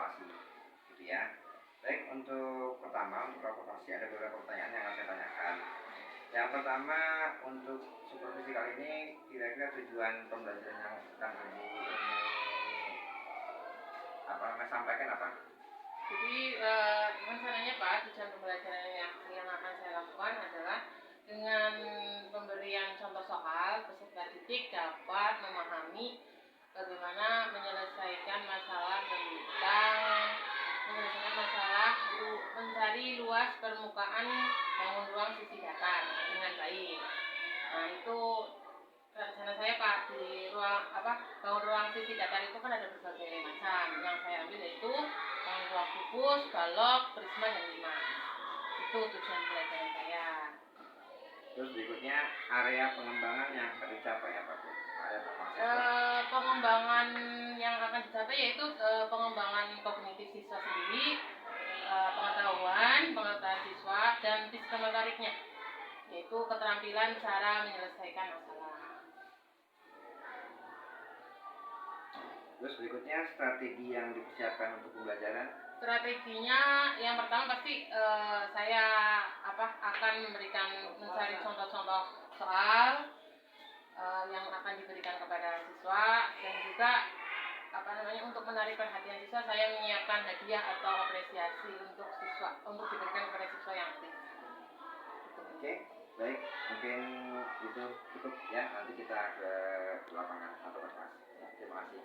evaluasi, gitu ya. Baik, untuk pertama, untuk evaluasi ada beberapa pertanyaan yang akan saya tanyakan. Yang pertama, untuk supervisi kali ini kira-kira tujuan pembelajaran yang akan Ibu ini sampaikan apa? Jadi rencananya Pak, tujuan pembelajaran yang akan saya lakukan adalah dengan pemberian contoh soal, peserta didik dapat memahami bagaimana menyelesaikan masalah mencari luas permukaan bangun ruang sisi datar dengan baik. Nah, itu rencana saya Pak. Di bangun ruang sisi datar itu kan ada berbagai macam. Yang saya ambil yaitu bangun ruang kubus, balok, prisma, dan limas. Itu tujuan pelajaran saya. Terus berikutnya area pengembangan yang akan dicapai apa Bu? Pengembangan yang akan dicapai yaitu pengembangan kognitif siswa sendiri, pengetahuan siswa, dan sistem motoriknya, yaitu keterampilan cara menyelesaikan masalah. Terus berikutnya strategi yang dipersiapkan untuk pembelajaran. Strateginya yang pertama pasti saya akan mencari contoh-contoh soal yang akan diberikan kepada siswa, dan juga untuk menarik perhatian siswa saya menyiapkan hadiah atau apresiasi untuk siswa untuk diberikan kepada siswa yang aktif. Oke, baik, mungkin itu cukup ya, nanti kita ke lapangan atau ke kelas ya, terima kasih.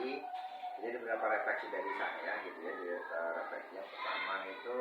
refleksi. Jadi ada beberapa refleksi dari saya gitu ya. Jadi refleksi yang pertama itu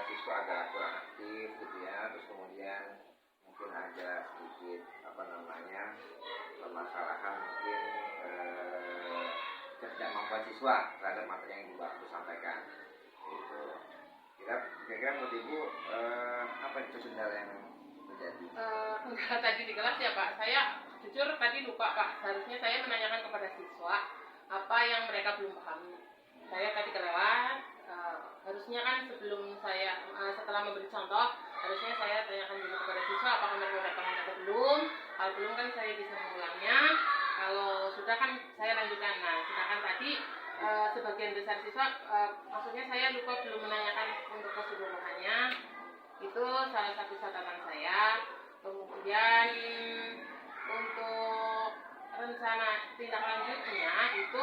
siswa agak kurang aktif gitu ya. Terus kemudian mungkin ada sedikit permasalahan mungkin ketidakmampuan siswa terhadap materi yang Ibu sampaikan. Gitu. Kira-kira menurut Ibu apa itu kendala yang terjadi? Kendala tadi di kelas ya Pak, saya jujur tadi lupa Pak. Seharusnya saya menanyakan kepada siswa apa yang mereka belum pahami. Saya tadi kelewat. Harusnya kan sebelum saya setelah memberi contoh, harusnya saya tanyakan dulu kepada siswa apakah mereka sudah paham atau belum. Kalau belum kan saya bisa mengulangnya. Kalau sudah kan saya lanjutkan. Nah, sedangkan tadi sebagian besar siswa, maksudnya saya lupa belum menanyakan untuk keseluruhannya. Itu salah satu catatan saya. Kemudian untuk rencana tindak lanjutnya itu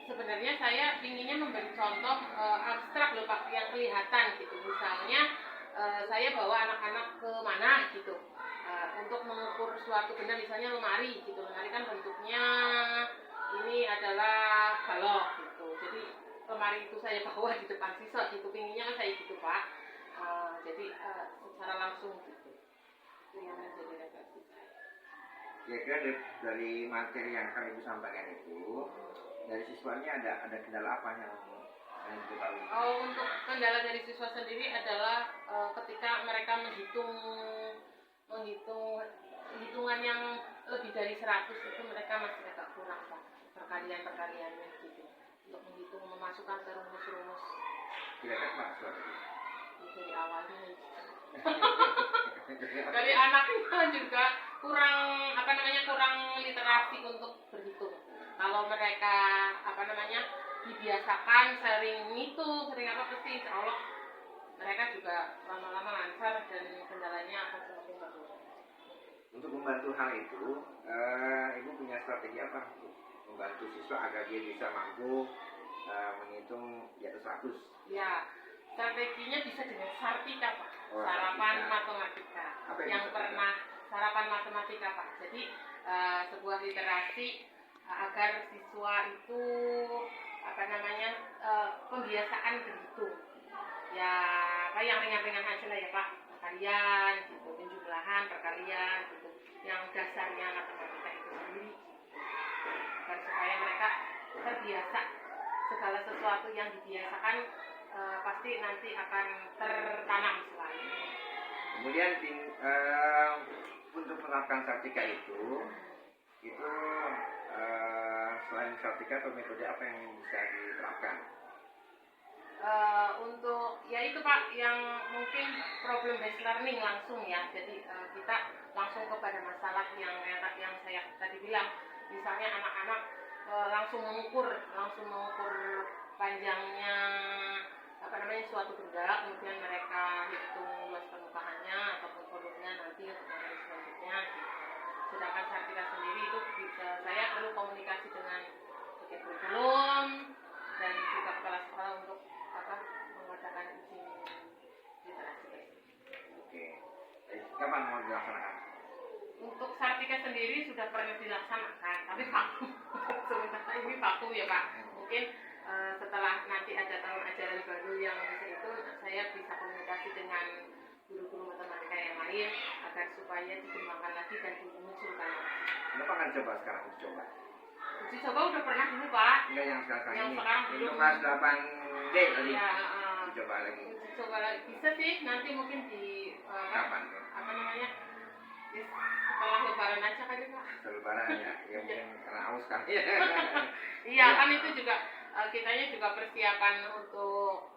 sebenarnya saya inginnya memberi contoh abstrak loh Pak, yang kelihatan gitu. Misalnya saya bawa anak-anak ke mana gitu untuk mengukur suatu benda, misalnya lemari gitu. Lemari kan bentuknya ini adalah balok gitu. Jadi lemari itu saya bawa di depan siswa gitu. Pinginnya kan saya gitu Pak. Jadi secara langsung gitu. Itu yang menjadi refleksi saya. Kira-kira dari materi yang akan Ibu sampaikan itu, dari siswanya ada kendala apa yang Ibu tahu? Untuk kendala dari siswa sendiri adalah ketika mereka menghitung hitungan yang lebih dari 100 itu mereka masih agak kurang Pak, perkaliannya gitu, untuk menghitung memasukkan ke rumus-rumus. Kira-kira maksud Dari awalnya dari anaknya juga kurang literasi untuk berhitung. Kalau mereka dibiasakan sering ngitung, sering pasti insya Allah mereka juga lama-lama lancar dan kendalanya akan semakin bagus. Untuk membantu hal itu, Ibu punya strategi apa untuk membantu siswa agar dia bisa mampu menghitung di atas 100? Ya, strateginya bisa dengan Sartika Pak, sarapan matematika. Yang pernah sarapan matematika Pak. Jadi sebuah literasi agar siswa itu pembiasaan berhitung. Ya, yang ringan-ringan aja lah ya Pak, perkalian gitu, penjumlahan, perkalian gitu. Yang dasarnya matematika itu sendiri. Dan supaya mereka terbiasa, segala sesuatu yang dibiasakan pasti nanti akan tertanam selalu. Kemudian untuk menerapkan Sartika itu selain Sartika atau metode apa yang bisa diterapkan? Untuk ya itu Pak, yang mungkin problem based learning langsung ya. Jadi kita langsung kepada masalah yang saya tadi bilang. Misalnya anak-anak langsung mengukur panjangnya suatu benda, kemudian mereka hitung luas permukaannya ataupun volume-nya nanti untuk materi selanjutnya gitu. Sedangkan Sartika sendiri itu saya perlu komunikasi dengan bagian kurikulum dan juga kepala sekolah untuk mengadakan izin literasi. Oke. Kapan mau dilaksanakan? Untuk Sartika sendiri sudah pernah dilaksanakan, tapi vakum. Sementara ini vakum ya Pak. Mungkin setelah nanti ada tahun ajaran baru yang bisa itu, saya bisa komunikasi dengan guru-guru matematika yang lain agar supaya dikembangkan lagi dan dimunculkan lagi. Kenapa nggak coba sekarang dicoba? Uji coba udah pernah dulu Pak. Enggak yang sekarang yang ini. Sekarang untuk kelas 8D tadi. Ya, dicoba lagi. Uji coba lagi bisa sih, nanti mungkin di kapan? Setelah lebaran aja kali Pak. Lebaran ya, ya mungkin karena aus kan. Iya kan itu juga kitanya juga persiapan untuk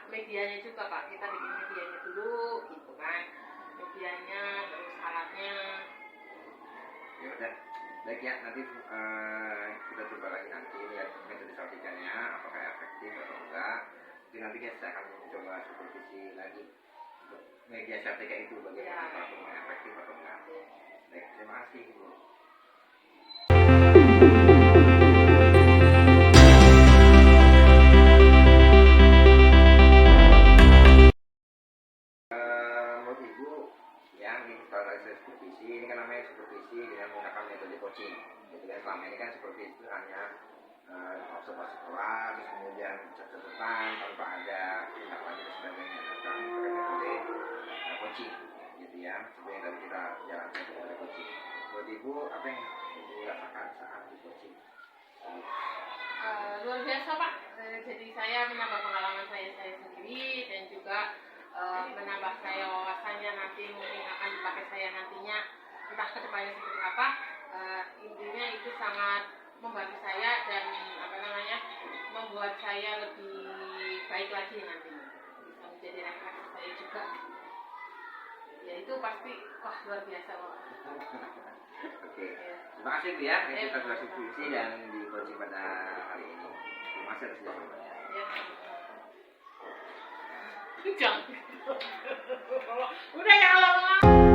medianya juga Pak. Kita bikin medianya dulu gitu kan. Medianya terus alatnya. Ya udah. Baik ya, nanti kita coba lagi nanti lihat metode Sartikanya apakah efektif atau enggak. Jadi nanti saya akan coba supervisi lagi untuk media Sartika itu bagaimana performa efektif atau enggak. Baik, terima kasih Ibu. Menurut Ibu, yang ini setelah saya supervisi, ini kan namanya supervisi dengan menggunakan metode coaching. Jadi kan selama ini kan supervisi itu hanya kemudian catatan tanpa ada tindak lanjut dan sebagainya, datang karena boleh coaching gitu ya, seperti yang tadi kita jalankan oleh coaching. Buat ibu, apa yang ibu rasakan saat di coaching? Luar biasa Pak. Jadi saya menambah pengalaman saya sendiri dan juga menambah saya wawasannya nanti mungkin akan dipakai saya nantinya entah kedepannya seperti apa. Intinya itu sangat membantu saya dan membuat saya lebih baik lagi nantinya, bisa menjadi refleksi saya juga. Ya itu pasti luar biasa Pak. Oke, terima kasih Bu ya, kita sudah diskusi dan di coaching pada hari ini. Terima kasih atas jawabannya. Ya. Jangan. Udah ya Allah.